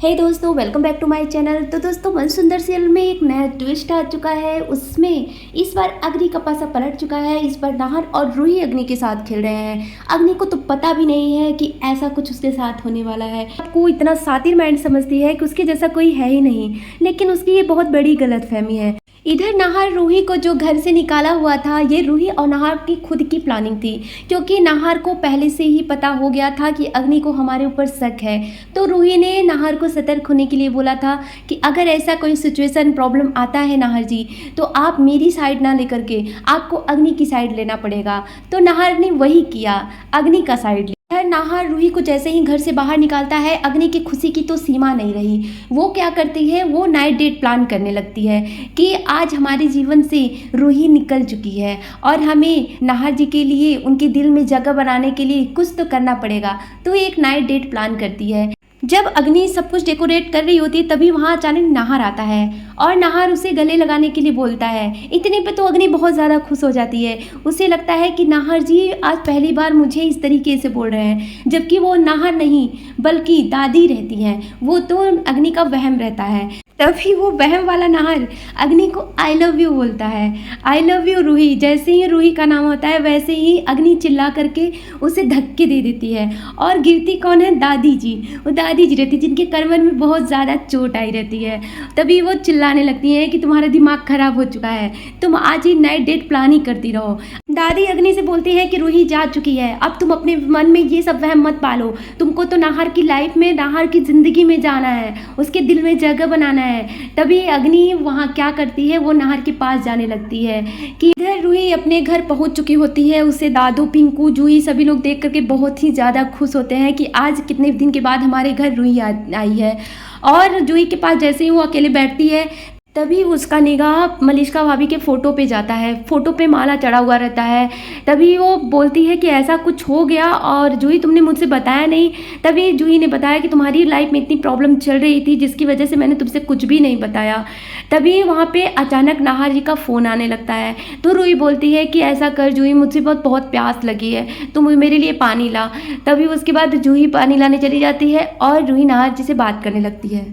हे दोस्तों, welcome back to my channel. तो दोस्तों, मन सुंदर सीरियल में एक नया ट्विस्ट आ चुका है। उसमें इस बार अग्नि का पासा पलट चुका है। इस बार नाहर और रूही अग्नि के साथ खेल रहे हैं। अग्नि को तो पता भी नहीं है कि ऐसा कुछ उसके साथ होने वाला है। आपको इतना सातिर माइंड समझती है कि उसके जैसा कोई है ही नहीं, लेकिन उसकी ये बहुत बड़ी गलतफहमी है। इधर नाहर रूही को जो घर से निकाला हुआ था, ये रूही और नाहर की खुद की प्लानिंग थी, क्योंकि नाहर को पहले से ही पता हो गया था कि अग्नि को हमारे ऊपर शक है। तो रूही ने नाहर को सतर्क होने के लिए बोला था कि अगर ऐसा कोई सिचुएशन प्रॉब्लम आता है नाहर जी, तो आप मेरी साइड ना लेकर के आपको अग्नि की साइड लेना पड़ेगा। तो नाहर ने वही किया, अग्नि का साइड लिया। नाहर रूही को जैसे ही घर से बाहर निकालता है, अग्नि की खुशी की तो सीमा नहीं रही। वो क्या करती है, वो नाइट डेट प्लान करने लगती है कि आज हमारे जीवन से रूही निकल चुकी है और हमें नाहर जी के लिए उनके दिल में जगह बनाने के लिए कुछ तो करना पड़ेगा। तो एक नाइट डेट प्लान करती है। जब अग्नि सब कुछ डेकोरेट कर रही होती है, तभी वहाँ अचानक नाहर आता है और नाहर उसे गले लगाने के लिए बोलता है। इतने पे तो अग्नि बहुत ज़्यादा खुश हो जाती है। उसे लगता है कि नाहर जी आज पहली बार मुझे इस तरीके से बोल रहे हैं, जबकि वो नाहर नहीं बल्कि दादी रहती हैं। वो तो अग्नि का वहम रहता है। तभी वो वहम वाला नाहर अग्नि को आई लव यू बोलता है। I love you Roohi. जैसे ही रूही का नाम होता है, वैसे ही अग्नि चिल्ला करके उसे धक्के दे देती है। और गिरती कौन है? दादी जी। वो दादी जी रहती है जिनके कमर में बहुत ज़्यादा चोट आई रहती है। तभी वो चिल्लाने लगती हैं कि तुम्हारा दिमाग खराब हो चुका है, तुम आज ही नाइट डेट प्लान ही करती रहो। दादी अग्नि से बोलती है कि रूही जा चुकी है, अब तुम अपने मन में ये सब वहम मत पालो। तुमको तो नाहर की लाइफ में, नाहर की ज़िंदगी में जाना है, उसके दिल में जगह बनाना है। तभी अग्नि वहाँ क्या करती है, वो नाहर के पास जाने लगती है कि इधर रूही अपने घर पहुँच चुकी होती है। उसे दादू, पिंकू, जूही सभी लोग देख करके बहुत ही ज़्यादा खुश होते हैं कि आज कितने दिन के बाद हमारे घर रूही आई है। और जूही के पास जैसे ही वो अकेले बैठती है, तभी उसका निगाह मलिष्का भाभी के फ़ोटो पे जाता है। फ़ोटो पे माला चढ़ा हुआ रहता है। तभी वो बोलती है कि ऐसा कुछ हो गया और जूही तुमने मुझसे बताया नहीं। तभी जूही ने बताया कि तुम्हारी लाइफ में इतनी प्रॉब्लम चल रही थी जिसकी वजह से मैंने तुमसे कुछ भी नहीं बताया। तभी वहाँ पे अचानक नाहर जी का फ़ोन आने लगता है। तो रूही बोलती है कि ऐसा कर जूही, मुझे बहुत बहुत प्यास लगी है, तुम मेरे लिए पानी ला। तभी उसके बाद जूही पानी लाने चली जाती है और रूही नाहर जी से बात करने लगती है।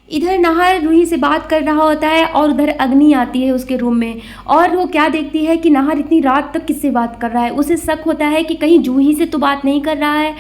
इधर नाहर रूही से बात कर रहा होता है और उधर अग्नि आती है उसके रूम में। और वो क्या देखती है कि नाहर इतनी रात तक किससे बात कर रहा है। उसे शक होता है कि कहीं जूही से तो बात नहीं कर रहा है।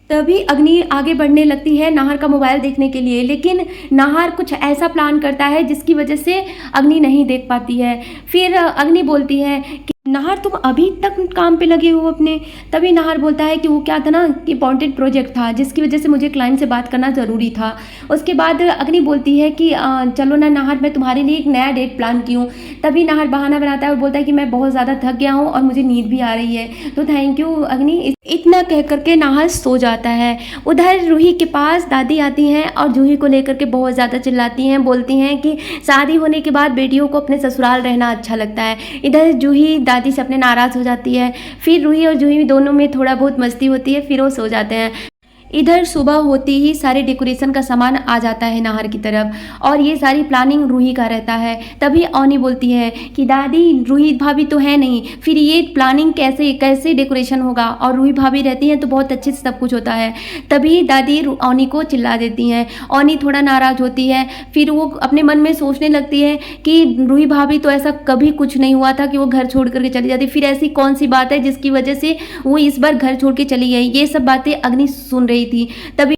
तभी अग्नि आगे बढ़ने लगती है नाहर का मोबाइल देखने के लिए, लेकिन नाहर कुछ ऐसा प्लान करता है जिसकी वजह से अग्नि नहीं देख पाती है। फिर अग्नि बोलती है कि नाहर तुम अभी तक काम पे लगे हो अपने। तभी नाहर बोलता है कि वो क्या था ना, कि इंपॉर्टेंट प्रोजेक्ट था जिसकी वजह से मुझे क्लाइंट से बात करना ज़रूरी था। उसके बाद अग्नि बोलती है कि चलो ना नाहर, मैं तुम्हारे लिए एक नया डेट प्लान की हूँ। तभी नाहर बहाना बनाता है और बोलता है कि मैं बहुत ज़्यादा थक गया हूँ और मुझे नींद भी आ रही है, तो थैंक यू अग्नि। इतना कह करके नाहर सो जाता है। उधर रूही के पास दादी आती हैं और जूही को लेकर के बहुत ज़्यादा चिल्लाती हैं, बोलती हैं कि शादी होने के बाद बेटियों को अपने ससुराल रहना अच्छा लगता है। इधर जूही दादी से अपने नाराज़ हो जाती है। फिर रूही और जूही दोनों में थोड़ा बहुत मस्ती होती है, फिर वो सो जाते हैं। इधर सुबह होते ही सारे डेकोरेशन का सामान आ जाता है नाहर की तरफ और ये सारी प्लानिंग रूही का रहता है। तभी औनी बोलती है कि दादी रूही भाभी तो है नहीं, फिर ये प्लानिंग कैसे कैसे डेकोरेशन होगा, और रूही भाभी रहती हैं तो बहुत अच्छे से सब कुछ होता है। तभी दादी औनी को चिल्ला देती हैं। औनी थोड़ा नाराज़ होती है। फिर वो अपने मन में सोचने लगती है कि रूही भाभी तो ऐसा कभी कुछ नहीं हुआ था कि वो घर छोड़ करके चली जाती, फिर ऐसी कौन सी बात है जिसकी वजह से वो इस बार घर छोड़ के चली गई। ये सब बातें अग्नि सुन रही थी। तभी